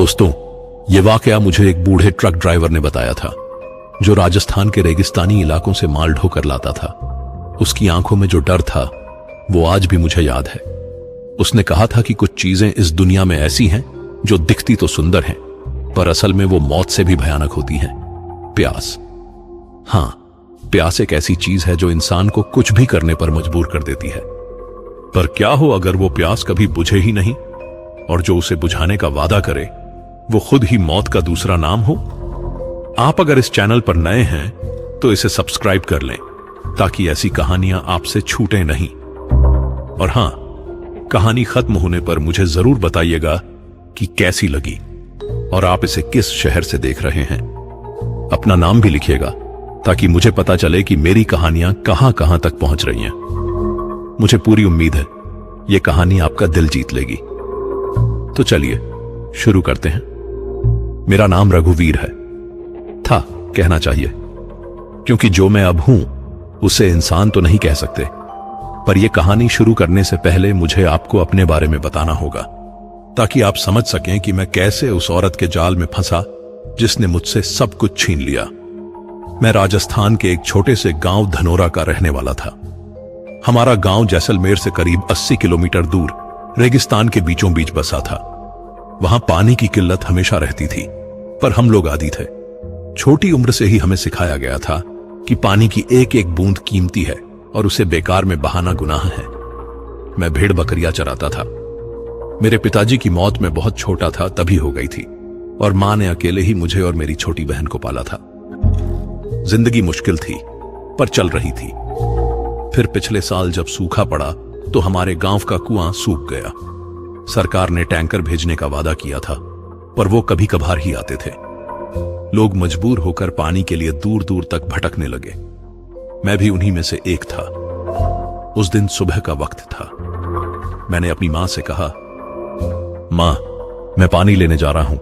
दोस्तों, ये वाकया मुझे एक बूढ़े ट्रक ड्राइवर ने बताया था जो राजस्थान के रेगिस्तानी इलाकों से माल ढोकर लाता था। उसकी आंखों में जो डर था वो आज भी मुझे याद है। उसने कहा था कि कुछ चीजें इस दुनिया में ऐसी हैं जो दिखती तो सुंदर हैं पर असल में वो मौत से भी भयानक होती हैं। प्यास। हां, प्यास एक ऐसी चीज है जो इंसान को कुछ भी करने पर मजबूर कर देती है। पर क्या हो अगर वो प्यास कभी बुझे ही नहीं और जो उसे बुझाने का वादा करे वो खुद ही मौत का दूसरा नाम हो। आप अगर इस चैनल पर नए हैं तो इसे सब्सक्राइब कर लें ताकि ऐसी कहानियां आपसे छूटें नहीं। और हां, कहानी खत्म होने पर मुझे जरूर बताइएगा कि कैसी लगी और आप इसे किस शहर से देख रहे हैं। अपना नाम भी लिखिएगा ताकि मुझे पता चले कि मेरी कहानियां कहां कहां तक पहुंच रही हैं। मुझे पूरी उम्मीद है यह कहानी आपका दिल जीत लेगी। तो चलिए शुरू करते हैं। मेरा नाम रघुवीर है, था कहना चाहिए, क्योंकि जो मैं अब हूं उसे इंसान तो नहीं कह सकते। पर यह कहानी शुरू करने से पहले मुझे आपको अपने बारे में बताना होगा ताकि आप समझ सकें कि मैं कैसे उस औरत के जाल में फंसा जिसने मुझसे सब कुछ छीन लिया। मैं राजस्थान के एक छोटे से गांव धनोरा का रहने वाला था। हमारा गांव जैसलमेर से करीब 80 किलोमीटर दूर रेगिस्तान के बीचों बीच बसा था। वहां पानी की किल्लत हमेशा रहती थी, पर हम लोग आदी थे। छोटी उम्र से ही हमें सिखाया गया था कि पानी की एक एक बूंद कीमती है और उसे बेकार में बहाना गुनाह है। मैं भेड़ बकरियां चराता था। मेरे पिताजी की मौत में बहुत छोटा था तभी हो गई थी और मां ने अकेले ही मुझे और मेरी छोटी बहन को पाला था। जिंदगी मुश्किल थी पर चल रही थी। फिर पिछले साल जब सूखा पड़ा तो हमारे गांव का कुआं सूख गया। सरकार ने टैंकर भेजने का वादा किया था पर वो कभी कभार ही आते थे। लोग मजबूर होकर पानी के लिए दूर दूर तक भटकने लगे। मैं भी उन्हीं में से एक था। उस दिन सुबह का वक्त था। मैंने अपनी मां से कहा, मां, मैं पानी लेने जा रहा हूं।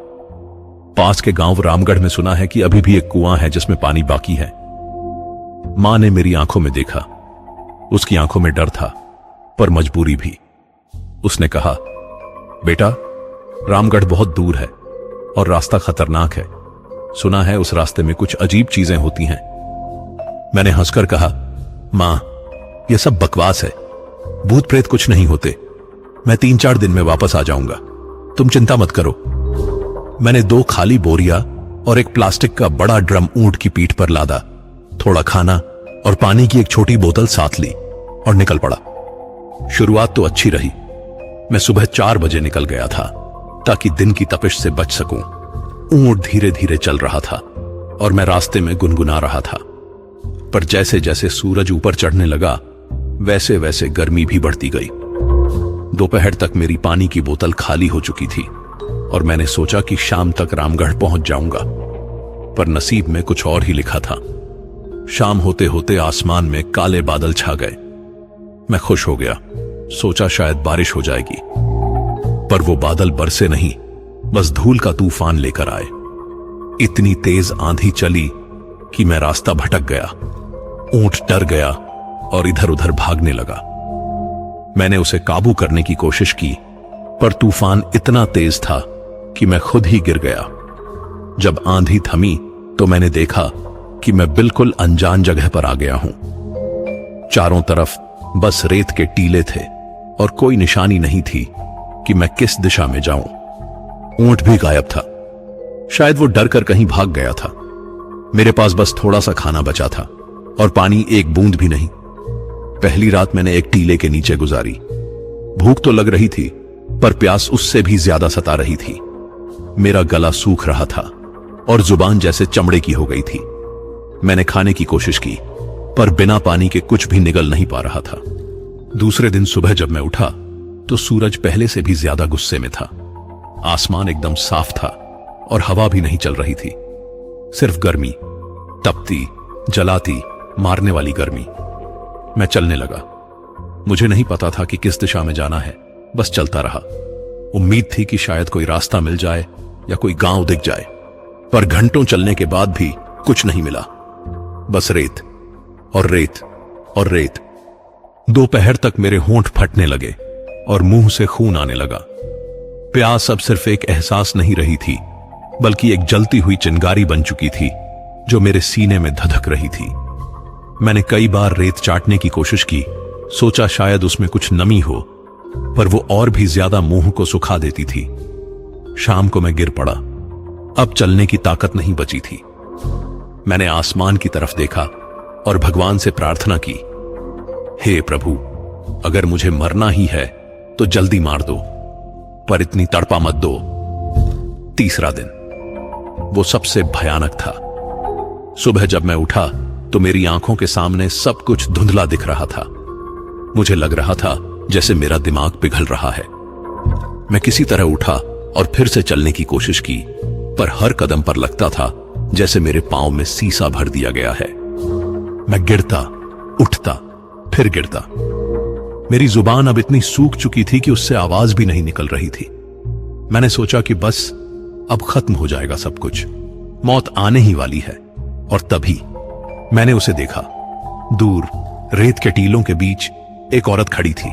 पास के गांव रामगढ़ में सुना है कि अभी भी एक कुआं है जिसमें पानी बाकी है। मां ने मेरी आंखों में देखा। उसकी आंखों में डर था पर मजबूरी भी। उसने कहा, बेटा, रामगढ़ बहुत दूर है और रास्ता खतरनाक है। सुना है उस रास्ते में कुछ अजीब चीजें होती हैं। मैंने हंसकर कहा, मां, यह सब बकवास है। भूत प्रेत कुछ नहीं होते। मैं 3-4 दिन में वापस आ जाऊंगा, तुम चिंता मत करो। मैंने 2 खाली बोरिया और एक प्लास्टिक का बड़ा ड्रम ऊंट की पीठ पर लादा, थोड़ा खाना और पानी की एक छोटी बोतल साथ ली और निकल पड़ा। शुरुआत तो अच्छी रही। मैं सुबह 4 बजे निकल गया था ताकि दिन की तपिश से बच सकूं। ऊंट धीरे धीरे चल रहा था और मैं रास्ते में गुनगुना रहा था। पर जैसे जैसे सूरज ऊपर चढ़ने लगा वैसे वैसे गर्मी भी बढ़ती गई। दोपहर तक मेरी पानी की बोतल खाली हो चुकी थी और मैंने सोचा कि शाम तक रामगढ़ पहुंच जाऊंगा। पर नसीब में कुछ और ही लिखा था। शाम होते होते आसमान में काले बादल छा गए। मैं खुश हो गया, सोचा शायद बारिश हो जाएगी। पर वो बादल बरसे नहीं, बस धूल का तूफान लेकर आए। इतनी तेज आंधी चली कि मैं रास्ता भटक गया। ऊंट डर गया और इधर उधर भागने लगा। मैंने उसे काबू करने की कोशिश की पर तूफान इतना तेज था कि मैं खुद ही गिर गया। जब आंधी थमी तो मैंने देखा कि मैं बिल्कुल अनजान जगह पर आ गया हूं। चारों तरफ बस रेत के टीले थे और कोई निशानी नहीं थी कि मैं किस दिशा में जाऊं। ऊंट भी गायब था। शायद वो डर कर कहीं भाग गया था। मेरे पास बस थोड़ा सा खाना बचा था और पानी एक बूंद भी नहीं। पहली रात मैंने एक टीले के नीचे गुजारी। भूख तो लग रही थी पर प्यास उससे भी ज्यादा सता रही थी। मेरा गला सूख रहा था और जुबान जैसे चमड़े की हो गई थी। मैंने खाने की कोशिश की पर बिना पानी के कुछ भी निगल नहीं पा रहा था। दूसरे दिन सुबह जब मैं उठा तो सूरज पहले से भी ज्यादा गुस्से में था। आसमान एकदम साफ था और हवा भी नहीं चल रही थी। सिर्फ गर्मी, तपती, जलाती, मारने वाली गर्मी। मैं चलने लगा। मुझे नहीं पता था कि किस दिशा में जाना है, बस चलता रहा। उम्मीद थी कि शायद कोई रास्ता मिल जाए या कोई गांव दिख जाए, पर घंटों चलने के बाद भी कुछ नहीं मिला। बस रेत और रेत और रेत। दोपहर तक मेरे होंठ फटने लगे और मुंह से खून आने लगा। प्यास अब सिर्फ एक एहसास नहीं रही थी, बल्कि एक जलती हुई चिंगारी बन चुकी थी जो मेरे सीने में धधक रही थी। मैंने कई बार रेत चाटने की कोशिश की, सोचा शायद उसमें कुछ नमी हो, पर वो और भी ज्यादा मुंह को सुखा देती थी। शाम को मैं गिर पड़ा। अब चलने की ताकत नहीं बची थी। मैंने आसमान की तरफ देखा और भगवान से प्रार्थना की, हे प्रभु, अगर मुझे मरना ही है तो जल्दी मार दो, पर इतनी तड़पा मत दो। तीसरा दिन, वो सबसे भयानक था। सुबह जब मैं उठा तो मेरी आंखों के सामने सब कुछ धुंधला दिख रहा था। मुझे लग रहा था जैसे मेरा दिमाग पिघल रहा है। मैं किसी तरह उठा और फिर से चलने की कोशिश की, पर हर कदम पर लगता था जैसे मेरे पांव में सीसा भर दिया गया है। मैं गिरता, उठता, फिर गिरता। मेरी जुबान अब इतनी सूख चुकी थी कि उससे आवाज भी नहीं निकल रही थी। मैंने सोचा कि बस अब खत्म हो जाएगा सब कुछ, मौत आने ही वाली है। और तभी मैंने उसे देखा। दूर रेत के टीलों के बीच एक औरत खड़ी थी।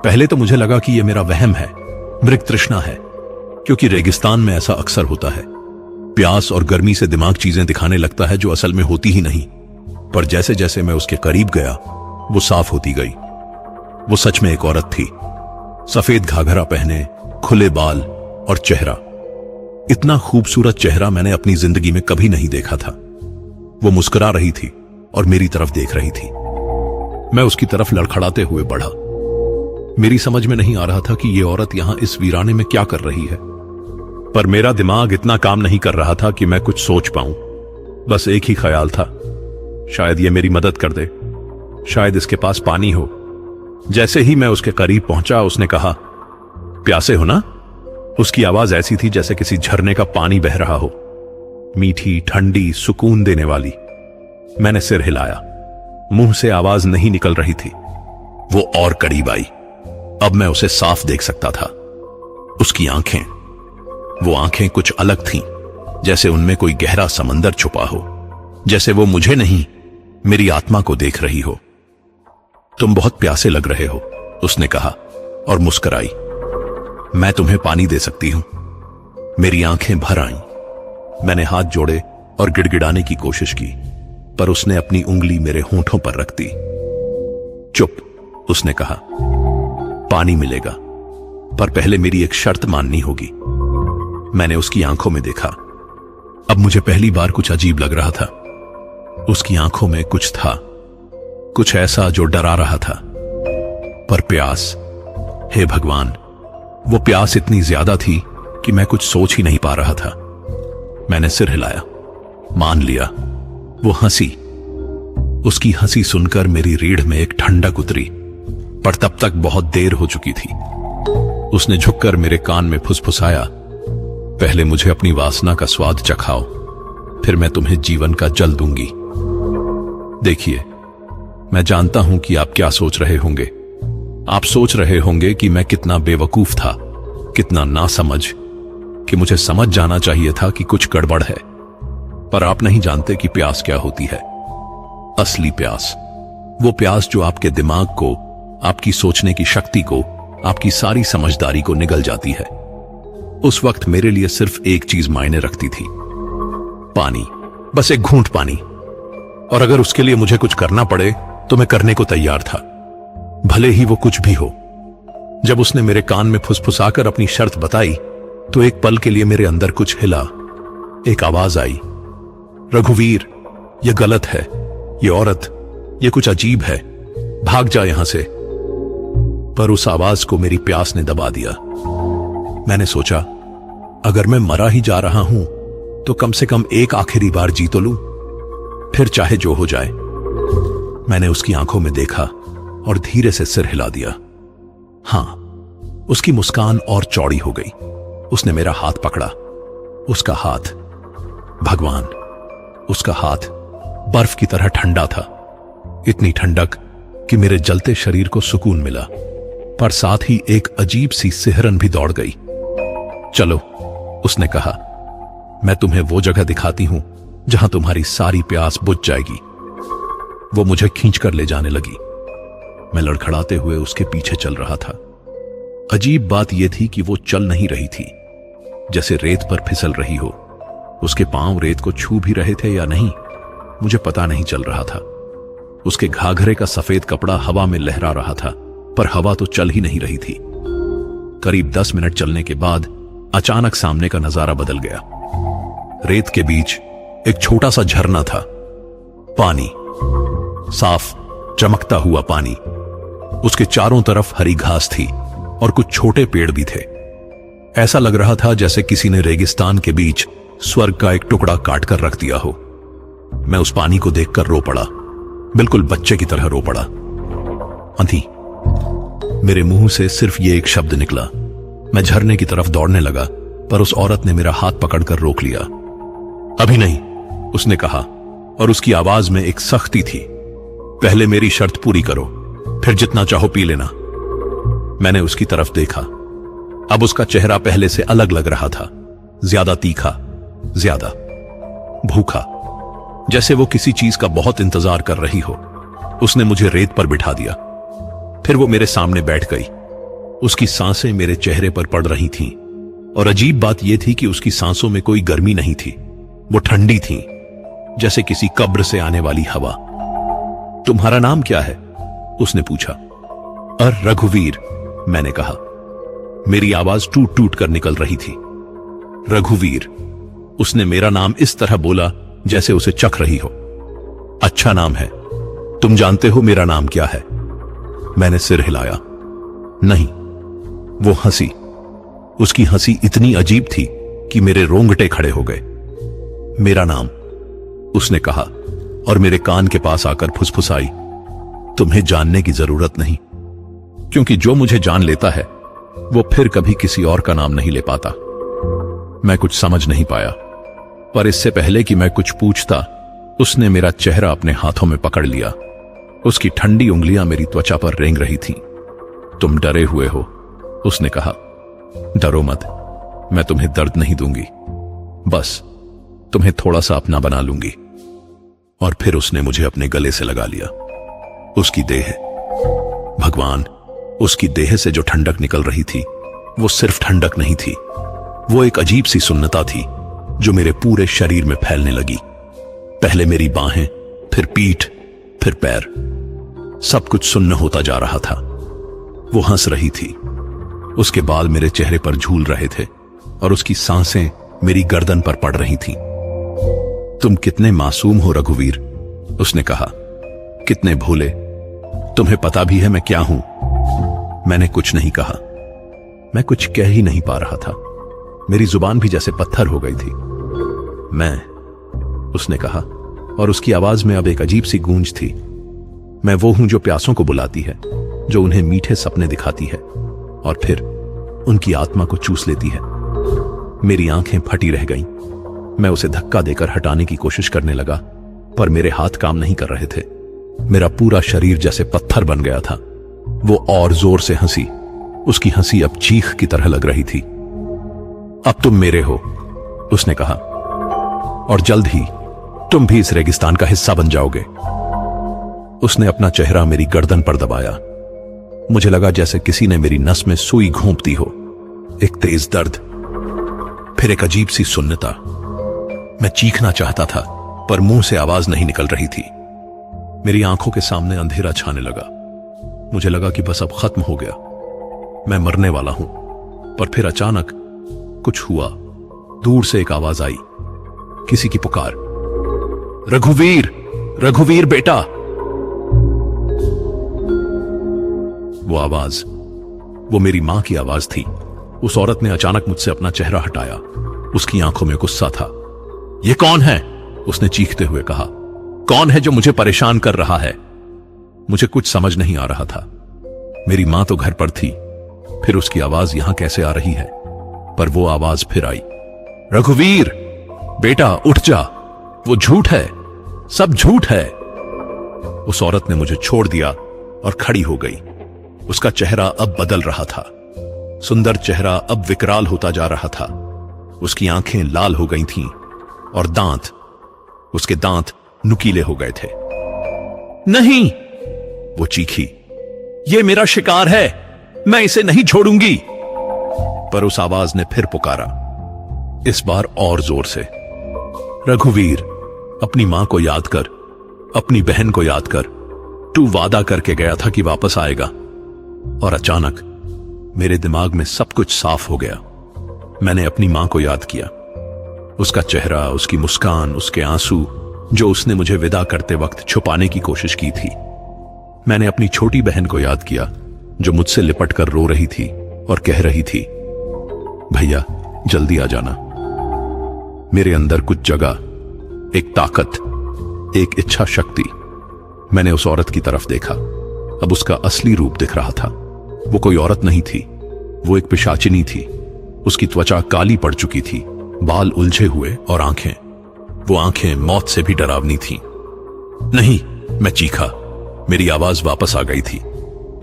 पहले तो मुझे लगा कि यह मेरा वहम है, मृग तृष्णा है, क्योंकि रेगिस्तान में ऐसा अक्सर होता है। प्यास और गर्मी से दिमाग चीजें दिखाने लगता है जो असल में होती ही नहीं। पर जैसे जैसे मैं उसके करीब गया, वो साफ होती गई। वो सच में एक औरत थी। सफेद घाघरा पहने, खुले बाल और चेहरा। इतना खूबसूरत चेहरा मैंने अपनी जिंदगी में कभी नहीं देखा था। वो मुस्कुरा रही थी और मेरी तरफ देख रही थी। मैं उसकी तरफ लड़खड़ाते हुए बढ़ा। मेरी समझ में नहीं आ रहा था कि ये औरत यहां इस वीराने में क्या कर रही है, पर मेरा दिमाग इतना काम नहीं कर रहा था कि मैं कुछ सोच पाऊं। बस एक ही ख्याल था, शायद ये मेरी मदद कर दे, शायद इसके पास पानी हो। जैसे ही मैं उसके करीब पहुंचा, उसने कहा, प्यासे हो ना? उसकी आवाज ऐसी थी जैसे किसी झरने का पानी बह रहा हो, मीठी, ठंडी, सुकून देने वाली। मैंने सिर हिलाया। मुंह से आवाज नहीं निकल रही थी। वो और करीब आई। अब मैं उसे साफ देख सकता था। उसकी आंखें, वो आंखें कुछ अलग थीं, जैसे उनमें कोई गहरा समंदर छुपा हो, जैसे वो मुझे नहीं, मेरी आत्मा को देख रही हो। तुम बहुत प्यासे लग रहे हो, उसने कहा और मुस्कुराई। मैं तुम्हें पानी दे सकती हूं। मेरी आंखें भर आईं। मैंने हाथ जोड़े और गिड़गिड़ाने की कोशिश की, पर उसने अपनी उंगली मेरे होंठों पर रख दी। चुप, उसने कहा, पानी मिलेगा, पर पहले मेरी एक शर्त माननी होगी। मैंने उसकी आंखों में देखा। अब मुझे पहली बार कुछ अजीब लग रहा था। उसकी आंखों में कुछ था, कुछ ऐसा जो डरा रहा था। पर प्यास, हे भगवान, वो प्यास इतनी ज्यादा थी कि मैं कुछ सोच ही नहीं पा रहा था। मैंने सिर हिलाया, मान लिया। वो हंसी। उसकी हंसी सुनकर मेरी रीढ़ में एक ठंडक उतरी, पर तब तक बहुत देर हो चुकी थी। उसने झुककर मेरे कान में फुसफुसाया, पहले मुझे अपनी वासना का स्वाद चखाओ, फिर मैं तुम्हें जीवन का जल दूंगी। देखिए, मैं जानता हूं कि आप क्या सोच रहे होंगे। आप सोच रहे होंगे कि मैं कितना बेवकूफ था, कितना नासमझ, कि मुझे समझ जाना चाहिए था कि कुछ गड़बड़ है। पर आप नहीं जानते कि प्यास क्या होती है। असली प्यास, वो प्यास जो आपके दिमाग को, आपकी सोचने की शक्ति को, आपकी सारी समझदारी को निगल जाती है। उस वक्त मेरे लिए सिर्फ एक चीज मायने रखती थी, पानी। बस एक घूंट पानी। और अगर उसके लिए मुझे कुछ करना पड़े तो मैं करने को तैयार था, भले ही वो कुछ भी हो। जब उसने मेरे कान में फुसफुसाकर अपनी शर्त बताई तो एक पल के लिए मेरे अंदर कुछ हिला। एक आवाज आई, रघुवीर, यह गलत है, ये औरत, ये कुछ अजीब है, भाग जा यहां से। पर उस आवाज को मेरी प्यास ने दबा दिया। मैंने सोचा, अगर मैं मरा ही जा रहा हूं तो कम से कम एक आखिरी बार जी तो लूं, फिर चाहे जो हो जाए। मैंने उसकी आंखों में देखा और धीरे से सिर हिला दिया। हां, उसकी मुस्कान और चौड़ी हो गई। उसने मेरा हाथ पकड़ा। उसका हाथ, भगवान, उसका हाथ बर्फ की तरह ठंडा था। इतनी ठंडक कि मेरे जलते शरीर को सुकून मिला, पर साथ ही एक अजीब सी सिहरन भी दौड़ गई। चलो, उसने कहा, मैं तुम्हें वो जगह दिखाती हूं जहां तुम्हारी सारी प्यास बुझ जाएगी। वो मुझे खींचकर ले जाने लगी। मैं लड़खड़ाते हुए उसके पीछे चल रहा था। अजीब बात यह थी कि वो चल नहीं रही थी, जैसे रेत पर फिसल रही हो। उसके पांव रेत को छू भी रहे थे या नहीं, मुझे पता नहीं चल रहा था। उसके घाघरे का सफेद कपड़ा हवा में लहरा रहा था, पर हवा तो चल ही नहीं रही थी। करीब 10 मिनट चलने के बाद अचानक सामने का नजारा बदल गया। रेत के बीच एक छोटा सा झरना था। पानी, साफ चमकता हुआ पानी। उसके चारों तरफ हरी घास थी और कुछ छोटे पेड़ भी थे। ऐसा लग रहा था जैसे किसी ने रेगिस्तान के बीच स्वर्ग का एक टुकड़ा काटकर रख दिया हो। मैं उस पानी को देखकर रो पड़ा, बिल्कुल बच्चे की तरह रो पड़ा। अंधी। मेरे मुंह से सिर्फ ये एक शब्द निकला। मैं झरने की तरफ दौड़ने लगा, पर उस औरत ने मेरा हाथ पकड़कर रोक लिया। अभी नहीं, उसने कहा, और उसकी आवाज में एक सख्ती थी। पहले मेरी शर्त पूरी करो, फिर जितना चाहो पी लेना। मैंने उसकी तरफ देखा। अब उसका चेहरा पहले से अलग लग रहा था, ज्यादा तीखा, ज्यादा भूखा, जैसे वो किसी चीज का बहुत इंतजार कर रही हो। उसने मुझे रेत पर बिठा दिया, फिर वो मेरे सामने बैठ गई। उसकी सांसें मेरे चेहरे पर पड़ रही थीं, और अजीब बात यह थी कि उसकी सांसों में कोई गर्मी नहीं थी। वो ठंडी थीं, जैसे किसी कब्र से आने वाली हवा। तुम्हारा नाम क्या है? उसने पूछा। रघुवीर, मैंने कहा। मेरी आवाज टूट टूट कर निकल रही थी। रघुवीर। उसने मेरा नाम इस तरह बोला जैसे उसे चख रही हो। अच्छा नाम है। तुम जानते हो मेरा नाम क्या है? मैंने सिर हिलाया। नहीं। वो हंसी। उसकी हंसी इतनी अजीब थी कि मेरे रोंगटे खड़े हो गए। मेरा नाम, उसने कहा, और मेरे कान के पास आकर फुसफुसाई। तुम्हें जानने की जरूरत नहीं, क्योंकि जो मुझे जान लेता है वो फिर कभी किसी और का नाम नहीं ले पाता। मैं कुछ समझ नहीं पाया, पर इससे पहले कि मैं कुछ पूछता, उसने मेरा चेहरा अपने हाथों में पकड़ लिया। उसकी ठंडी उंगलियां मेरी त्वचा पर रेंग रही थीं। तुम डरे हुए हो, उसने कहा। डरो मत, मैं तुम्हें दर्द नहीं दूंगी, बस तुम्हें थोड़ा सा अपना बना लूंगी। और फिर उसने मुझे अपने गले से लगा लिया। उसकी देह, भगवान, उसकी देह से जो ठंडक निकल रही थी वो सिर्फ ठंडक नहीं थी, वो एक अजीब सी सुन्नता थी जो मेरे पूरे शरीर में फैलने लगी। पहले मेरी बाहें, फिर पीठ, फिर पैर, सब कुछ सुन्न होता जा रहा था। वो हंस रही थी। उसके बाल मेरे चेहरे पर झूल रहे थे और उसकी सांसें मेरी गर्दन पर पड़ रही थीं। तुम कितने मासूम हो रघुवीर, उसने कहा। कितने भोले। तुम्हें पता भी है मैं क्या हूं? मैंने कुछ नहीं कहा। मैं कुछ कह ही नहीं पा रहा था। मेरी जुबान भी जैसे पत्थर हो गई थी। मैं, उसने कहा, और उसकी आवाज में अब एक अजीब सी गूंज थी। मैं वो हूं जो प्यासों को बुलाती है, जो उन्हें मीठे सपने दिखाती है और फिर उनकी आत्मा को चूस लेती है। मेरी आंखें फटी रह गईं। मैं उसे धक्का देकर हटाने की कोशिश करने लगा, पर मेरे हाथ काम नहीं कर रहे थे। मेरा पूरा शरीर जैसे पत्थर बन गया था। वो और जोर से हंसी। उसकी हंसी अब चीख की तरह लग रही थी। अब तुम मेरे हो, उसने कहा, और जल्द ही तुम भी इस रेगिस्तान का हिस्सा बन जाओगे। उसने अपना चेहरा मेरी गर्दन पर दबाया। मुझे लगा जैसे किसी ने मेरी नस में सुई घोंप दी हो। एक तेज दर्द, फिर एक अजीब सी सुन्नता। मैं चीखना चाहता था, पर मुंह से आवाज नहीं निकल रही थी। मेरी आंखों के सामने अंधेरा छाने लगा। मुझे लगा कि बस अब खत्म हो गया, मैं मरने वाला हूं। पर फिर अचानक कुछ हुआ। दूर से एक आवाज आई, किसी की पुकार। रघुवीर, रघुवीर बेटा। वो आवाज, वो मेरी मां की आवाज थी। उस औरत ने अचानक मुझसे अपना चेहरा हटाया। उसकी आंखों में गुस्सा था। ये कौन है? उसने चीखते हुए कहा। कौन है जो मुझे परेशान कर रहा है? मुझे कुछ समझ नहीं आ रहा था। मेरी मां तो घर पर थी, फिर उसकी आवाज यहां कैसे आ रही है? पर वो आवाज फिर आई, रघुवीर बेटा उठ जा, वो झूठ है, सब झूठ है। उस औरत ने मुझे छोड़ दिया और खड़ी हो गई। उसका चेहरा अब बदल रहा था। सुंदर चेहरा अब विकराल होता जा रहा था। उसकी आंखें लाल हो गई थीं और दांत, उसके दांत नुकीले हो गए थे। नहीं, वो चीखी, ये मेरा शिकार है, मैं इसे नहीं छोड़ूंगी। पर उस आवाज ने फिर पुकारा, इस बार और जोर से, रघुवीर, अपनी मां को याद कर, अपनी बहन को याद कर। तू वादा करके गया था कि वापस आएगा। और अचानक मेरे दिमाग में सब कुछ साफ हो गया। मैंने अपनी मां को याद किया, उसका चेहरा, उसकी मुस्कान, उसके आंसू जो उसने मुझे विदा करते वक्त छुपाने की कोशिश की थी। मैंने अपनी छोटी बहन को याद किया जो मुझसे लिपट कर रो रही थी और कह रही थी, भैया जल्दी आ जाना। मेरे अंदर कुछ जगा, एक ताकत, एक इच्छा शक्ति। मैंने उस औरत की तरफ देखा। अब उसका असली रूप दिख रहा था। वो कोई औरत नहीं थी, वो एक पिशाचिनी थी। उसकी त्वचा काली पड़ चुकी थी, बाल उलझे हुए और आंखें, वो आंखें मौत से भी डरावनी थीं। नहीं, मैं चीखा। मेरी आवाज वापस आ गई थी।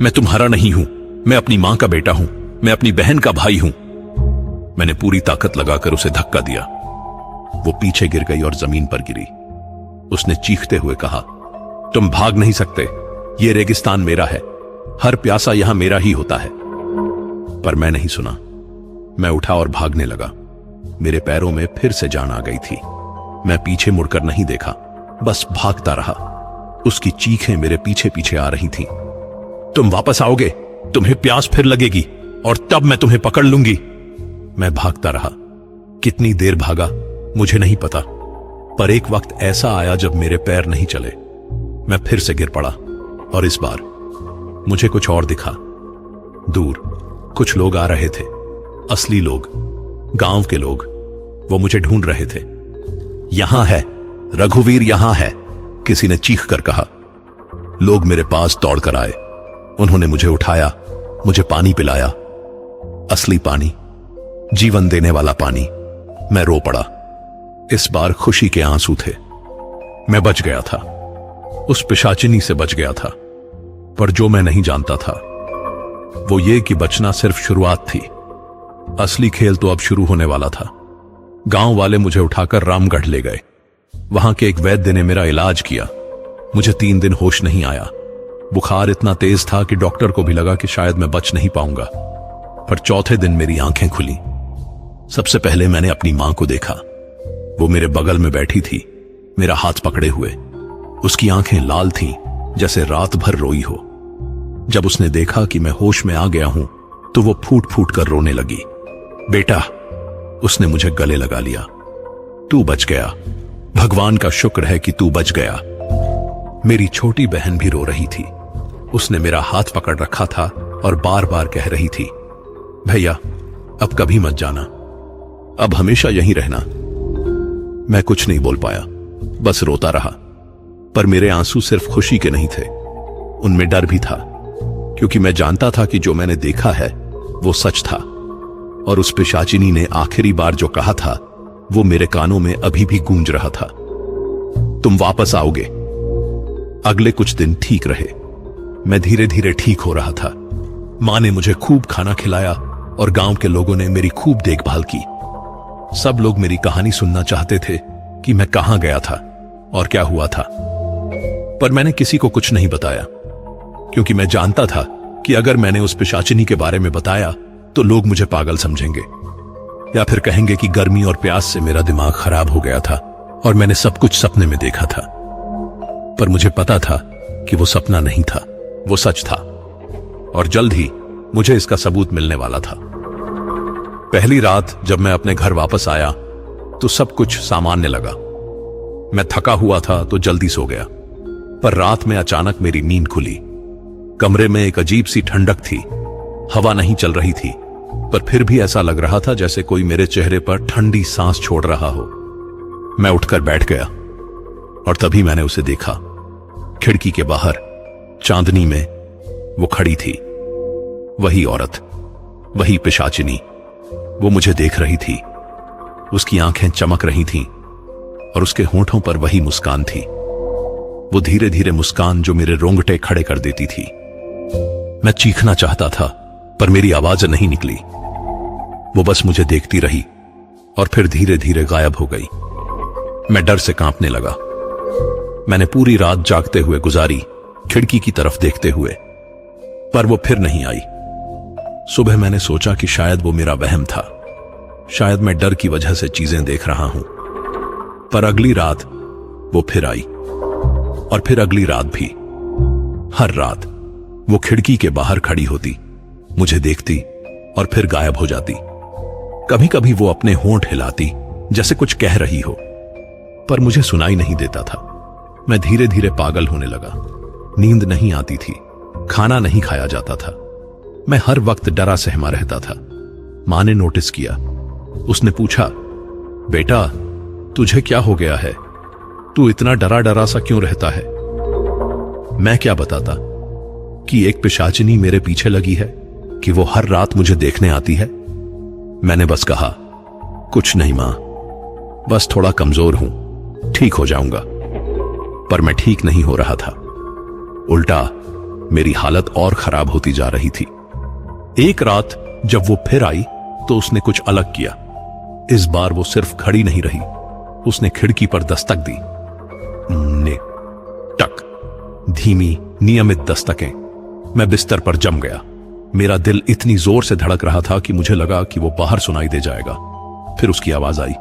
मैं तुम्हारा नहीं हूं, मैं अपनी मां का बेटा हूं, मैं अपनी बहन का भाई हूं। मैंने पूरी ताकत लगाकर उसे धक्का दिया। वो पीछे गिर गई और जमीन पर गिरी। उसने चीखते हुए कहा, तुम भाग नहीं सकते, ये रेगिस्तान मेरा है, हर प्यासा यहां मेरा ही होता है। पर मैं नहीं सुना। मैं उठा और भागने लगा। मेरे पैरों में फिर से जान आ गई थी। मैं पीछे मुड़कर नहीं देखा, बस भागता रहा। उसकी चीखें मेरे पीछे पीछे आ रही थीं। तुम वापस आओगे, तुम्हें प्यास फिर लगेगी और तब मैं तुम्हें पकड़ लूंगी। मैं भागता रहा। कितनी देर भागा मुझे नहीं पता, पर एक वक्त ऐसा आया जब मेरे पैर नहीं चले। मैं फिर से गिर पड़ा और इस बार मुझे कुछ और दिखा। दूर कुछ लोग आ रहे थे, असली लोग, गांव के लोग। वो मुझे ढूंढ रहे थे। यहां है, रघुवीर यहां है, किसी ने चीख कर कहा। लोग मेरे पास दौड़कर आए। उन्होंने मुझे उठाया, मुझे पानी पिलाया, असली पानी, जीवन देने वाला पानी। मैं रो पड़ा। इस बार खुशी के आंसू थे। मैं बच गया था, उस पिशाचिनी से बच गया था। पर जो मैं नहीं जानता था वो ये कि बचना सिर्फ शुरुआत थी। असली खेल तो अब शुरू होने वाला था। गांव वाले मुझे उठाकर रामगढ़ ले गए। वहां के एक वैद्य ने मेरा इलाज किया। मुझे 3 दिन होश नहीं आया। बुखार इतना तेज था कि डॉक्टर को भी लगा कि शायद मैं बच नहीं पाऊंगा। पर चौथे दिन मेरी आंखें खुली। सबसे पहले मैंने अपनी मां को देखा। वो मेरे बगल में बैठी थी, मेरा हाथ पकड़े हुए। उसकी आंखें लाल थीं, जैसे रात भर रोई हो। जब उसने देखा कि मैं होश में आ गया हूं तो वो फूट फूट कर रोने लगी। बेटा, उसने मुझे गले लगा लिया। तू बच गया, भगवान का शुक्र है कि तू बच गया। मेरी छोटी बहन भी रो रही थी। उसने मेरा हाथ पकड़ रखा था और बार बार कह रही थी, भैया अब कभी मत जाना, अब हमेशा यहीं रहना। मैं कुछ नहीं बोल पाया, बस रोता रहा। पर मेरे आंसू सिर्फ खुशी के नहीं थे, उनमें डर भी था, क्योंकि मैं जानता था कि जो मैंने देखा है वो सच था। और उस पिशाचिनी ने आखिरी बार जो कहा था वो मेरे कानों में अभी भी गूंज रहा था, तुम वापस आओगे। अगले कुछ दिन ठीक रहे। मैं धीरे धीरे ठीक हो रहा था। मां ने मुझे खूब खाना खिलाया और गांव के लोगों ने मेरी खूब देखभाल की। सब लोग मेरी कहानी सुनना चाहते थे कि मैं कहां गया था और क्या हुआ था। पर मैंने किसी को कुछ नहीं बताया, क्योंकि मैं जानता था कि अगर मैंने उस पिशाचिनी के बारे में बताया तो लोग मुझे पागल समझेंगे, या फिर कहेंगे कि गर्मी और प्यास से मेरा दिमाग खराब हो गया था और मैंने सब कुछ सपने में देखा था। पर मुझे पता था कि वो सपना नहीं था, वो सच था। और जल्द ही मुझे इसका सबूत मिलने वाला था। पहली रात जब मैं अपने घर वापस आया तो सब कुछ सामान्य लगा। मैं थका हुआ था तो जल्दी सो गया। पर रात में अचानक मेरी नींद खुली। कमरे में एक अजीब सी ठंडक थी। हवा नहीं चल रही थी, पर फिर भी ऐसा लग रहा था जैसे कोई मेरे चेहरे पर ठंडी सांस छोड़ रहा हो। मैं उठकर बैठ गया और तभी मैंने उसे देखा। खिड़की के बाहर चांदनी में वो खड़ी थी, वही औरत, वही पिशाचिनी। वो मुझे देख रही थी। उसकी आंखें चमक रही थीं और उसके होंठों पर वही मुस्कान थी, वो धीरे धीरे मुस्कान जो मेरे रोंगटे खड़े कर देती थी। मैं चीखना चाहता था पर मेरी आवाज नहीं निकली। वो बस मुझे देखती रही और फिर धीरे धीरे गायब हो गई। मैं डर से कांपने लगा। मैंने पूरी रात जागते हुए गुजारी, खिड़की की तरफ देखते हुए, पर वो फिर नहीं आई। सुबह मैंने सोचा कि शायद वो मेरा वहम था, शायद मैं डर की वजह से चीजें देख रहा हूं। पर अगली रात वो फिर आई, और फिर अगली रात भी। हर रात वो खिड़की के बाहर खड़ी होती, मुझे देखती और फिर गायब हो जाती। कभी कभी वो अपने होंठ हिलाती जैसे कुछ कह रही हो, पर मुझे सुनाई नहीं देता था। मैं धीरे धीरे पागल होने लगा। नींद नहीं आती थी, खाना नहीं खाया जाता था। मैं हर वक्त डरा सहमा रहता था। मां ने नोटिस किया। उसने पूछा, बेटा तुझे क्या हो गया है? तू इतना डरा डरा सा क्यों रहता है? मैं क्या बताता कि एक पिशाचिनी मेरे पीछे लगी है, कि वो हर रात मुझे देखने आती है। मैंने बस कहा, कुछ नहीं मां, बस थोड़ा कमजोर हूं, ठीक हो जाऊंगा। पर मैं ठीक नहीं हो रहा था। उल्टा मेरी हालत और खराब होती जा रही थी। एक रात जब वो फिर आई तो उसने कुछ अलग किया। इस बार वो सिर्फ खड़ी नहीं रही, उसने खिड़की पर दस्तक दी। ने टक, धीमी नियमित दस्तकें। मैं बिस्तर पर जम गया। मेरा दिल इतनी जोर से धड़क रहा था कि मुझे लगा कि वो बाहर सुनाई दे जाएगा। फिर उसकी आवाज आई,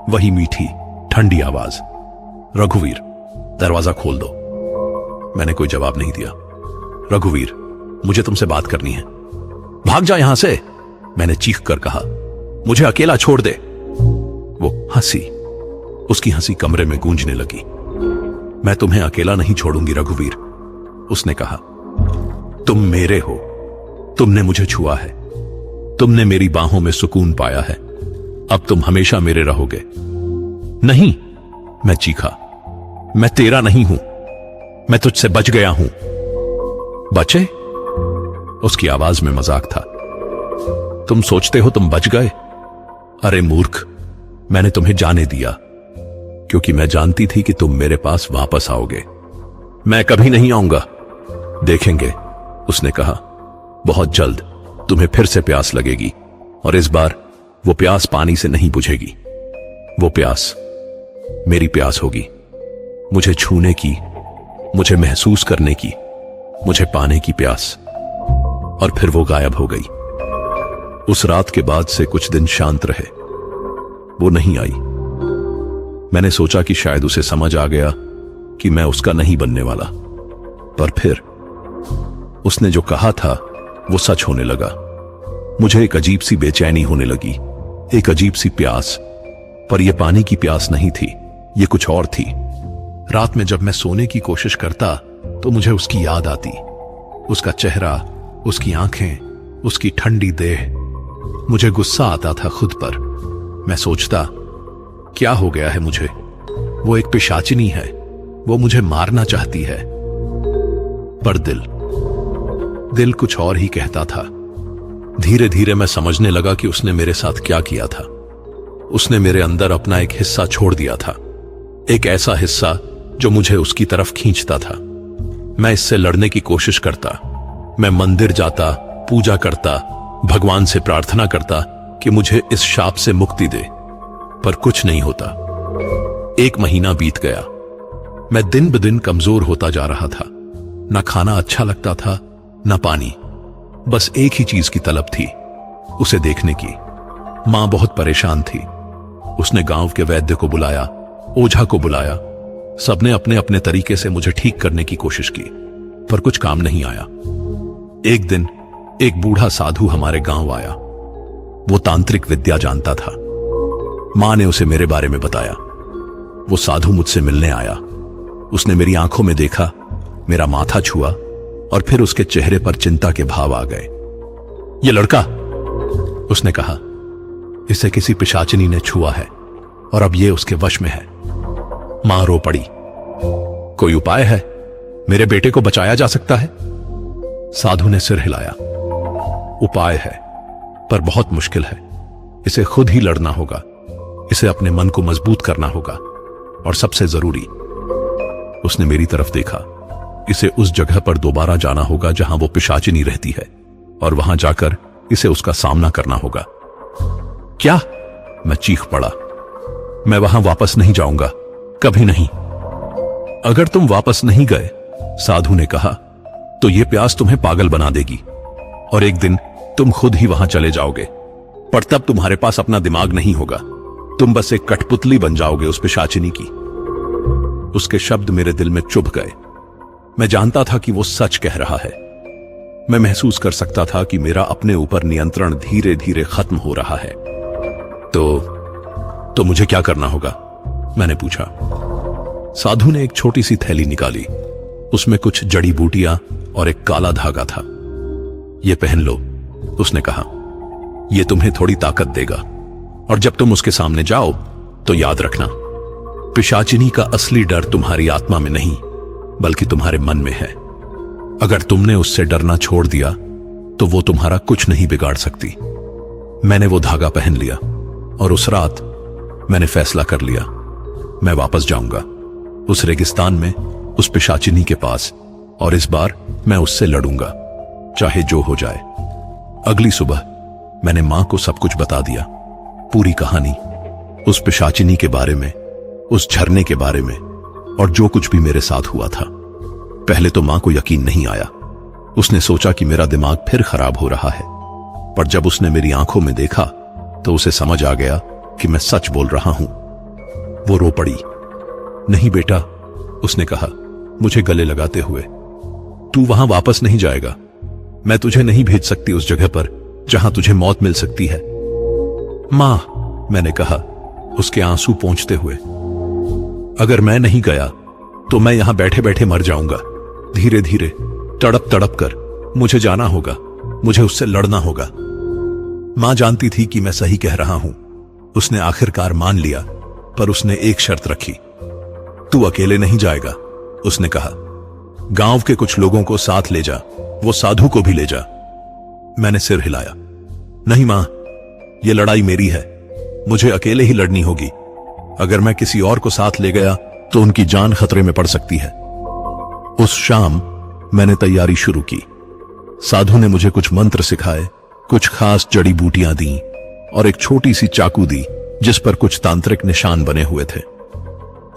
वही मीठी ठंडी आवाज, रघुवीर दरवाजा खोल दो। मैंने कोई जवाब नहीं दिया। रघुवीर, मुझे तुमसे बात करनी है, भाग जा यहां से, मैंने चीख कर कहा। मुझे अकेला छोड़ दे। वो हंसी, उसकी हंसी कमरे में गूंजने लगी। मैं तुम्हें अकेला नहीं छोड़ूंगी रघुवीर, उसने कहा। तुम मेरे हो, तुमने मुझे छुआ है, तुमने मेरी बाहों में सुकून पाया है, अब तुम हमेशा मेरे रहोगे। नहीं, मैं चीखा, मैं तेरा नहीं हूं, मैं तुझसे बच गया हूं। बचे? उसकी आवाज में मजाक था। तुम सोचते हो तुम बच गए? अरे मूर्ख, मैंने तुम्हें जाने दिया क्योंकि मैं जानती थी कि तुम मेरे पास वापस आओगे। मैं कभी नहीं आऊंगा। देखेंगे, उसने कहा। बहुत जल्द तुम्हें फिर से प्यास लगेगी, और इस बार वो प्यास पानी से नहीं बुझेगी। वो प्यास मेरी प्यास होगी, मुझे छूने की, मुझे महसूस करने की, मुझे पाने की प्यास। और फिर वो गायब हो गई। उस रात के बाद से कुछ दिन शांत रहे। वो नहीं आई। मैंने सोचा कि शायद उसे समझ आ गया कि मैं उसका नहीं बनने वाला। पर फिर उसने जो कहा था वो सच होने लगा। मुझे एक अजीब सी बेचैनी होने लगी, एक अजीब सी प्यास। पर यह पानी की प्यास नहीं थी, ये कुछ और थी। रात में जब मैं सोने की कोशिश करता तो मुझे उसकी याद आती, उसका चेहरा, उसकी आंखें, उसकी ठंडी देह। मुझे गुस्सा आता था खुद पर। मैं सोचता, क्या हो गया है मुझे? वो एक पिशाचिनी है, वो मुझे मारना चाहती है। पर दिल कुछ और ही कहता था। धीरे धीरे मैं समझने लगा कि उसने मेरे साथ क्या किया था। उसने मेरे अंदर अपना एक हिस्सा छोड़ दिया था, एक ऐसा हिस्सा जो मुझे उसकी तरफ खींचता था। मैं इससे लड़ने की कोशिश करता, मैं मंदिर जाता, पूजा करता, भगवान से प्रार्थना करता कि मुझे इस शाप से मुक्ति दे, पर कुछ नहीं होता। 1 महीना बीत गया। मैं दिन ब दिन कमजोर होता जा रहा था। ना खाना अच्छा लगता था, ना पानी। बस एक ही चीज की तलब थी, उसे देखने की। मां बहुत परेशान थी। उसने गांव के वैद्य को बुलाया, ओझा को बुलाया। सबने अपने अपने तरीके से मुझे ठीक करने की कोशिश की, पर कुछ काम नहीं आया। एक दिन एक बूढ़ा साधु हमारे गांव आया। वो तांत्रिक विद्या जानता था। मां ने उसे मेरे बारे में बताया। वो साधु मुझसे मिलने आया। उसने मेरी आंखों में देखा, मेरा माथा छुआ, और फिर उसके चेहरे पर चिंता के भाव आ गए। ये लड़का, उसने कहा, इसे किसी पिशाचिनी ने छुआ है और अब ये उसके वश में है। मां रो पड़ी। कोई उपाय है? मेरे बेटे को बचाया जा सकता है? साधु ने सिर हिलाया। उपाय है, पर बहुत मुश्किल है। इसे खुद ही लड़ना होगा, इसे अपने मन को मजबूत करना होगा, और सबसे जरूरी, उसने मेरी तरफ देखा, इसे उस जगह पर दोबारा जाना होगा जहां वो पिशाचिनी रहती है, और वहां जाकर इसे उसका सामना करना होगा। क्या? मैं चीख पड़ा। मैं वहां वापस नहीं जाऊंगा, कभी नहीं। अगर तुम वापस नहीं गए, साधु ने कहा, तो यह प्यास तुम्हें पागल बना देगी, और एक दिन तुम खुद ही वहां चले जाओगे, पर तब तुम्हारे पास अपना दिमाग नहीं होगा। तुम बस एक कठपुतली बन जाओगे उस पिशाचिनी की। उसके शब्द मेरे दिल में चुभ गए। मैं जानता था कि वो सच कह रहा है। मैं महसूस कर सकता था कि मेरा अपने ऊपर नियंत्रण धीरे धीरे खत्म हो रहा है। तो मुझे क्या करना होगा? मैंने पूछा। साधु ने एक छोटी सी थैली निकाली। उसमें कुछ जड़ी बूटियां और एक काला धागा था। ये पहन लो, उसने कहा। यह तुम्हें थोड़ी ताकत देगा, और जब तुम उसके सामने जाओ तो याद रखना, पिशाचिनी का असली डर तुम्हारी आत्मा में नहीं बल्कि तुम्हारे मन में है। अगर तुमने उससे डरना छोड़ दिया तो वो तुम्हारा कुछ नहीं बिगाड़ सकती। मैंने वो धागा पहन लिया और उस रात मैंने फैसला कर लिया, मैं वापस जाऊंगा उस रेगिस्तान में, उस पिशाचिनी के पास, और इस बार मैं उससे लड़ूंगा, चाहे जो हो जाए। अगली सुबह मैंने मां को सब कुछ बता दिया, पूरी कहानी, उस पिशाचिनी के बारे में, उस झरने के बारे में, और जो कुछ भी मेरे साथ हुआ था। पहले तो मां को यकीन नहीं आया। उसने सोचा कि मेरा दिमाग फिर खराब हो रहा है, पर जब उसने मेरी आंखों में देखा तो उसे समझ आ गया कि मैं सच बोल रहा हूं। वो रो पड़ी। नहीं बेटा, उसने कहा मुझे गले लगाते हुए, तू वहां वापस नहीं जाएगा। मैं तुझे नहीं भेज सकती उस जगह पर जहां तुझे मौत मिल सकती है। मां, मैंने कहा उसके आंसू पोंछते हुए, अगर मैं नहीं गया तो मैं यहां बैठे बैठे मर जाऊंगा। धीरे धीरे, तड़प तड़प कर मुझे जाना होगा, मुझे उससे लड़ना होगा। मां जानती थी कि मैं सही कह रहा हूं। उसने आखिरकार मान लिया, पर उसने एक शर्त रखी। तू अकेले नहीं जाएगा, उसने कहा। गांव के कुछ लोगों को साथ ले जा, वो साधु को भी ले जा। मैंने सिर हिलाया। नहीं मां, यह लड़ाई मेरी है, मुझे अकेले ही लड़नी होगी। अगर मैं किसी और को साथ ले गया तो उनकी जान खतरे में पड़ सकती है। उस शाम मैंने तैयारी शुरू की। साधु ने मुझे कुछ मंत्र सिखाए, कुछ खास जड़ी बूटियां दी और एक छोटी सी चाकू दी जिस पर कुछ तांत्रिक निशान बने हुए थे।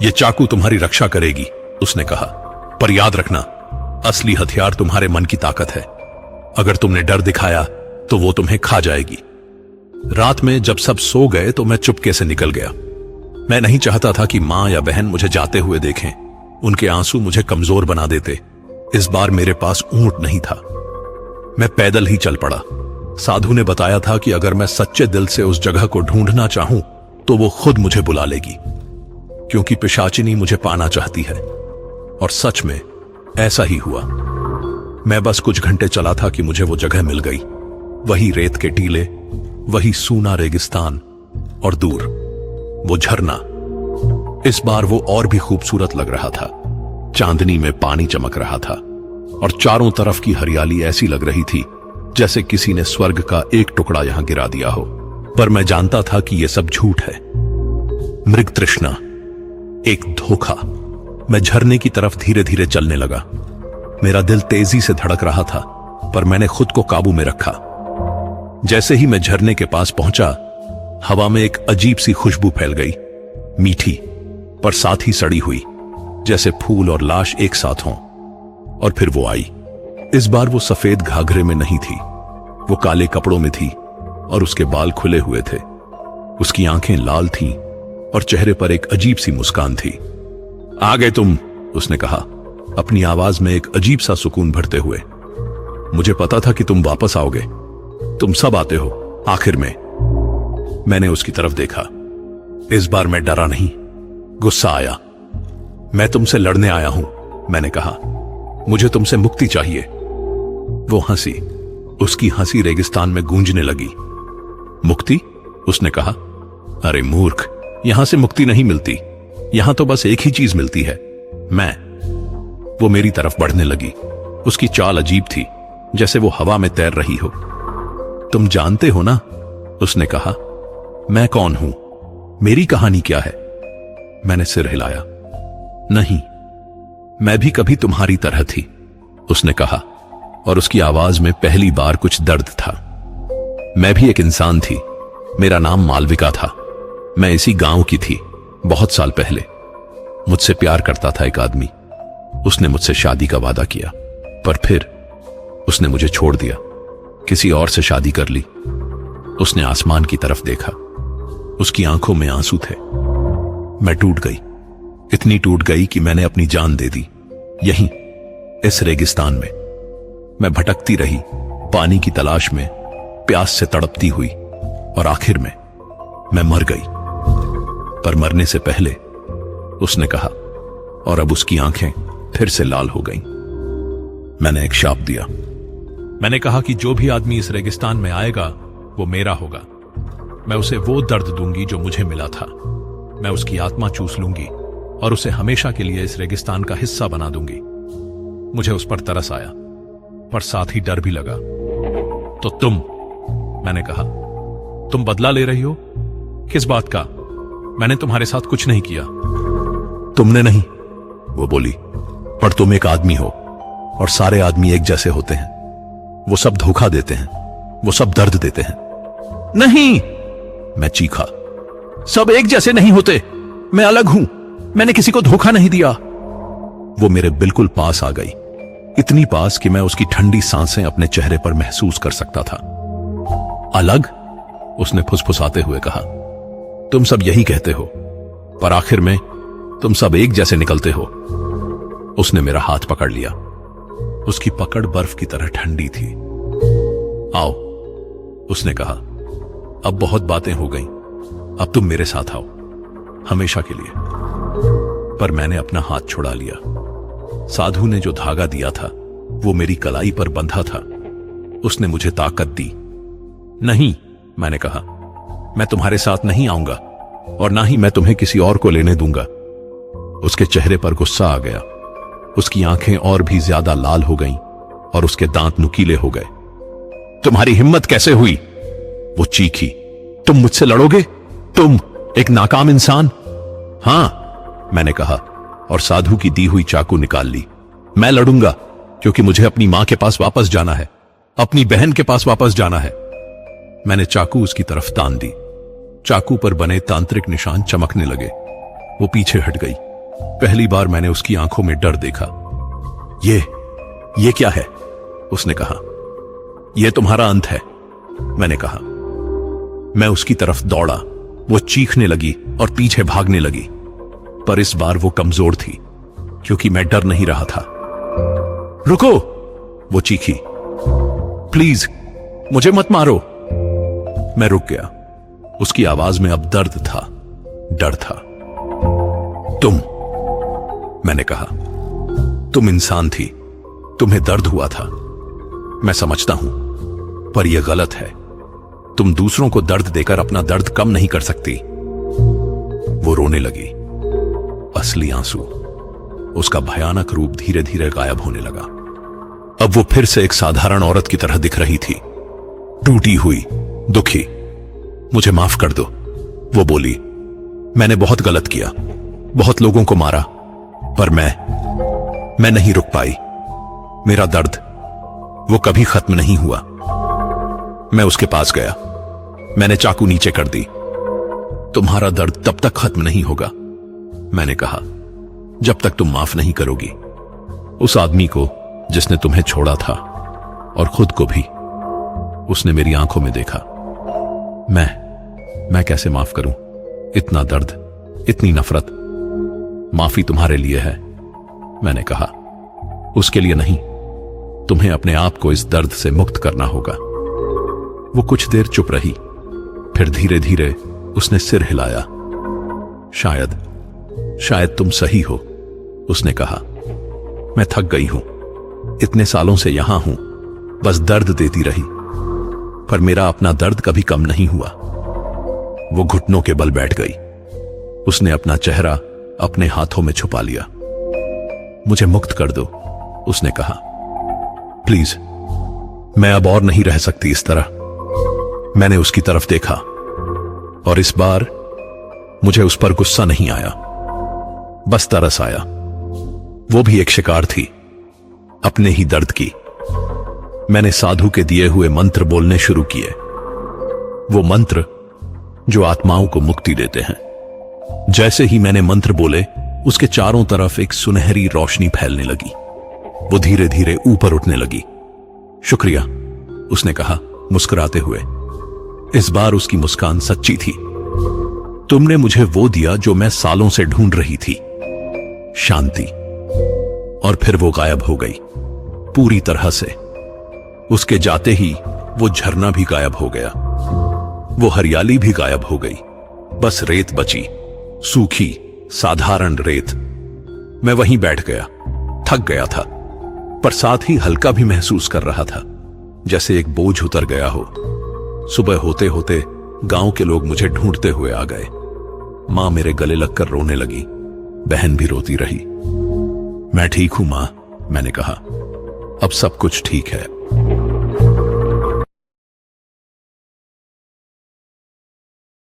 यह चाकू तुम्हारी रक्षा करेगी, उसने कहा, पर याद रखना, असली हथियार तुम्हारे मन की ताकत है। अगर तुमने डर दिखाया तो वो तुम्हें खा जाएगी। रात में जब सब सो गए तो मैं चुपके से निकल गया। मैं नहीं चाहता था कि मां या बहन मुझे जाते हुए देखें। उनके आंसू मुझे कमजोर बना देते। इस बार मेरे पास ऊंट नहीं था। मैं पैदल ही चल पड़ा। साधु ने बताया था कि अगर मैं सच्चे दिल से उस जगह को ढूंढना चाहूं तो वो खुद मुझे बुला लेगी, क्योंकि पिशाचिनी मुझे पाना चाहती है। और सच में ऐसा ही हुआ। मैं बस कुछ घंटे चला था कि मुझे वो जगह मिल गई। वही रेत के टीले, वही सूना रेगिस्तान, और दूर वो झरना। इस बार वो और भी खूबसूरत लग रहा था। चांदनी में पानी चमक रहा था और चारों तरफ की हरियाली ऐसी लग रही थी जैसे किसी ने स्वर्ग का एक टुकड़ा यहां गिरा दिया हो। पर मैं जानता था कि यह सब झूठ है। मृग तृष्णा, एक धोखा। मैं झरने की तरफ धीरे धीरे चलने लगा। मेरा दिल तेजी से धड़क रहा था, पर मैंने खुद को काबू में रखा। जैसे ही मैं झरने के पास पहुंचा, हवा में एक अजीब सी खुशबू फैल गई, मीठी पर साथ ही सड़ी हुई, जैसे फूल और लाश एक साथ हों। और फिर वो आई। इस बार वो सफेद घाघरे में नहीं थी, वो काले कपड़ों में थी और उसके बाल खुले हुए थे। उसकी आंखें लाल थीं और चेहरे पर एक अजीब सी मुस्कान थी। आ गए तुम, उसने कहा, अपनी आवाज में एक अजीब सा सुकून भरते हुए। मुझे पता था कि तुम वापस आओगे। तुम सब आते हो आखिर में। मैंने उसकी तरफ देखा। इस बार मैं डरा नहीं, गुस्सा आया। मैं तुमसे लड़ने आया हूं, मैंने कहा। मुझे तुमसे मुक्ति चाहिए। वो हंसी। उसकी हंसी रेगिस्तान में गूंजने लगी। मुक्ति? उसने कहा। अरे मूर्ख, यहां से मुक्ति नहीं मिलती। यहां तो बस एक ही चीज मिलती है, मैं। वो मेरी तरफ बढ़ने लगी। उसकी चाल अजीब थी, जैसे वो हवा में तैर रही हो। तुम जानते हो ना, उसने कहा, मैं कौन हूं, मेरी कहानी क्या है? मैंने सिर हिलाया। नहीं, मैं भी कभी तुम्हारी तरह थी, उसने कहा, और उसकी आवाज में पहली बार कुछ दर्द था। मैं भी एक इंसान थी। मेरा नाम मालविका था। मैं इसी गांव की थी, बहुत साल पहले। मुझसे प्यार करता था एक आदमी। उसने मुझसे शादी का वादा किया, पर फिर उसने मुझे छोड़ दिया। किसी और से शादी कर ली। उसने आसमान की तरफ देखा। उसकी आंखों में आंसू थे। मैं टूट गई, इतनी टूट गई कि मैंने अपनी जान दे दी। यहीं इस रेगिस्तान में मैं भटकती रही, पानी की तलाश में, प्यास से तड़पती हुई, और आखिर में मैं मर गई। पर मरने से पहले उसने कहा, और अब उसकी आंखें फिर से लाल हो गईं। मैंने एक शाप दिया। मैंने कहा कि जो भी आदमी इस रेगिस्तान में आएगा वो मेरा होगा। मैं उसे वो दर्द दूंगी जो मुझे मिला था। मैं उसकी आत्मा चूस लूंगी और उसे हमेशा के लिए इस रेगिस्तान का हिस्सा बना दूंगी। मुझे उस पर तरस आया, पर साथ ही डर भी लगा। तो तुम, मैंने कहा, तुम बदला ले रही हो? किस बात का? मैंने तुम्हारे साथ कुछ नहीं किया। तुमने नहीं, वो बोली, पर तुम एक आदमी हो और सारे आदमी एक जैसे होते हैं। वो सब धोखा देते हैं, वो सब दर्द देते हैं। नहीं, मैं चीखा, सब एक जैसे नहीं होते। मैं अलग हूं, मैंने किसी को धोखा नहीं दिया। वो मेरे बिल्कुल पास आ गई, इतनी पास कि मैं उसकी ठंडी सांसें अपने चेहरे पर महसूस कर सकता था। अलग? उसने फुसफुसाते हुए कहा, तुम सब यही कहते हो, पर आखिर में तुम सब एक जैसे निकलते हो। उसने मेरा हाथ पकड़ लिया। उसकी पकड़ बर्फ की तरह ठंडी थी। आओ, उसने कहा, अब बहुत बातें हो गईं, अब तुम मेरे साथ आओ, हमेशा के लिए। पर मैंने अपना हाथ छुड़ा लिया। साधु ने जो धागा दिया था वो मेरी कलाई पर बंधा था। उसने मुझे ताकत दी। नहीं, मैंने कहा, मैं तुम्हारे साथ नहीं आऊंगा और ना ही मैं तुम्हें किसी और को लेने दूंगा। उसके चेहरे पर गुस्सा आ गया। उसकी आंखें और भी ज्यादा लाल हो गईं और उसके दांत नुकीले हो गए। तुम्हारी हिम्मत कैसे हुई? वो चीखी, तुम मुझसे लड़ोगे? तुम एक नाकाम इंसान? हां, मैंने कहा, और साधु की दी हुई चाकू निकाल ली। मैं लड़ूंगा क्योंकि मुझे अपनी मां के पास वापस जाना है, अपनी बहन के पास वापस जाना है। मैंने चाकू उसकी तरफ तान दी। चाकू पर बने तांत्रिक निशान चमकने लगे। वो पीछे हट गई। पहली बार मैंने उसकी आंखों में डर देखा। ये क्या है? उसने कहा। यह तुम्हारा अंत है, मैंने कहा। मैं उसकी तरफ दौड़ा। वो चीखने लगी और पीछे भागने लगी, पर इस बार वो कमजोर थी क्योंकि मैं डर नहीं रहा था। रुको, वो चीखी, प्लीज मुझे मत मारो। मैं रुक गया। उसकी आवाज में अब दर्द था, डर था। तुम, मैंने कहा, तुम इंसान थी, तुम्हें दर्द हुआ था। मैं समझता हूं, पर यह गलत है। तुम दूसरों को दर्द देकर अपना दर्द कम नहीं कर सकती। वो रोने लगी। असली आंसू, उसका भयानक रूप धीरे धीरे गायब होने लगा। अब वो फिर से एक साधारण औरत की तरह दिख रही थी, टूटी हुई, दुखी। मुझे माफ कर दो, वो बोली। मैंने बहुत गलत किया, बहुत लोगों को मारा, पर मैं नहीं रुक पाई। मेरा दर्द वो कभी खत्म नहीं हुआ। मैं उसके पास गया। मैंने चाकू नीचे कर दी। तुम्हारा दर्द तब तक खत्म नहीं होगा, मैंने कहा, जब तक तुम माफ नहीं करोगी उस आदमी को जिसने तुम्हें छोड़ा था, और खुद को भी। उसने मेरी आंखों में देखा। मैं कैसे माफ करूं? इतना दर्द, इतनी नफरत। माफी तुम्हारे लिए है, मैंने कहा, उसके लिए नहीं। तुम्हें अपने आप को इस दर्द से मुक्त करना होगा। वो कुछ देर चुप रही, फिर धीरे धीरे उसने सिर हिलाया। शायद तुम सही हो, उसने कहा। मैं थक गई हूं, इतने सालों से यहां हूं, बस दर्द देती रही, पर मेरा अपना दर्द कभी कम नहीं हुआ। वो घुटनों के बल बैठ गई। उसने अपना चेहरा अपने हाथों में छुपा लिया। मुझे मुक्त कर दो, उसने कहा। प्लीज, मैं अब और नहीं रह सकती इस तरह। मैंने उसकी तरफ देखा, और इस बार मुझे उस पर गुस्सा नहीं आया, बस तरस आया। वो भी एक शिकार थी, अपने ही दर्द की। मैंने साधु के दिए हुए मंत्र बोलने शुरू किए, वो मंत्र जो आत्माओं को मुक्ति देते हैं। जैसे ही मैंने मंत्र बोले, उसके चारों तरफ एक सुनहरी रोशनी फैलने लगी। वो धीरे धीरे ऊपर उठने लगी। शुक्रिया, उसने कहा मुस्कुराते हुए। इस बार उसकी मुस्कान सच्ची थी। तुमने मुझे वो दिया जो मैं सालों से ढूंढ रही थी, शांति। और फिर वो गायब हो गई, पूरी तरह से। उसके जाते ही वो झरना भी गायब हो गया, वो हरियाली भी गायब हो गई। बस रेत बची, सूखी साधारण रेत। मैं वहीं बैठ गया, थक गया था, पर साथ ही हल्का भी महसूस कर रहा था, जैसे एक बोझ उतर गया हो। सुबह होते होते गांव के लोग मुझे ढूंढते हुए आ गए। मां मेरे गले लगकर रोने लगी, बहन भी रोती रही। मैं ठीक हूं मां, मैंने कहा, अब सब कुछ ठीक है।